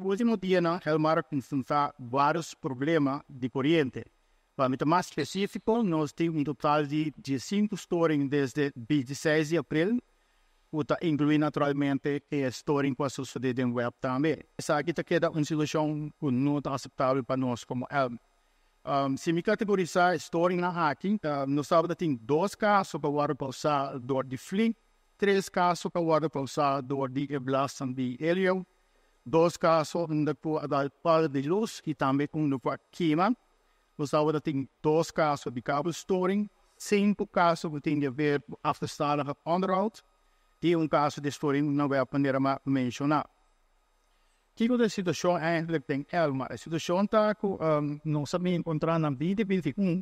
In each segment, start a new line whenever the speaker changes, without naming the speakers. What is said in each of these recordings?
último dia, ELMAR enfrentar vários problemas de corriente. Para ser mais específico, nós temos total de 5 stories desde 26 de abril, que inclui naturalmente a story que sucede em web também. Essa aqui queda uma solução que não está aceitável para nós como ELMAR. Se me categorizar a story na hacking, nós sabemos que tem 2 casos para o usador de Flink, 3 casos para o usador de Eblastan de Helium, 2 casos para dar par de luz e também para queima. Nós sabemos que tem 2 casos de cable storing, 5 casos que tem a ver com afastar on the route e caso de storing não vai aprender a mencionar. Que a situação é que tem ELMAR? A situação está que nós sabemos encontrar na 2021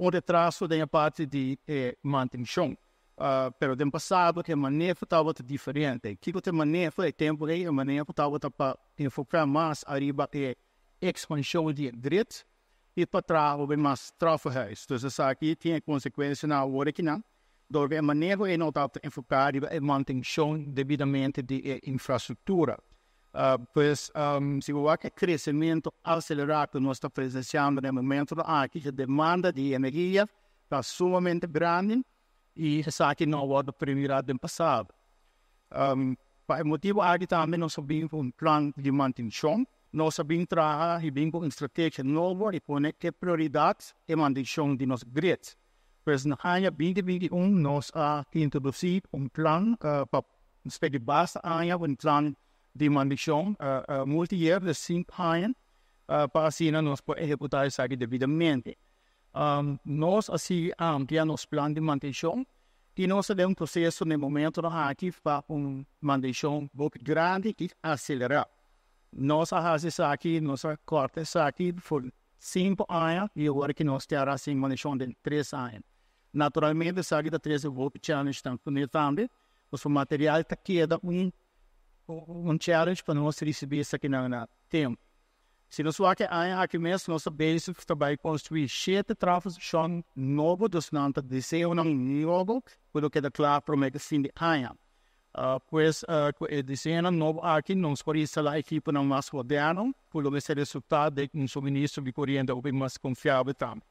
retraso da parte de mantencionnan. Pero no passado, o maneho estava diferente. Que o maneho é tempo o maneho estava para enfocar mais arriba expansão de drecha e para trás mais trafegais. Então, isso aqui tem consequência na hora que não. Porque o manejo é não está enfocado em manutenção devidamente de infraestrutura. Pois, se o crescimento acelerado que nós estamos presenciando no momento aqui, a demanda de energia está sumamente grande e isso aqui não foi primeiro no passado. Para o motivo aqui também nós sabemos plano de manutenção. Nós sabemos trabalhar e bem com estratégia nova e conectar prioridades e manutenção de nossa grid. Pois no ano 2021 nós introduzimos plano para de base plano de manutenção multi-year de 5 anos para assim nós podemos executar isso aqui devidamente. Nós assim amplia nosso plano de manutenção e nós temos processo no momento aqui para manutenção muito grande e acelerar. Nós fazemos aqui, nós cortamos aqui por 5 anos e agora que nós temos assim manutenção de 3 anos. Naturalmente, isso aqui da 3 challenge também, o material está queda challenge para nós receber isso aqui no tempo. Se nós aqui mesmo, nós sabemos que vai construir 7 trafos novos, dos não desenhos novos, quando queda claro para o fim de ano. Pois, o desenho novo aqui, nós podemos instalar a equipe mais moderna, para o resultado de suministro de corriente mais confiável também.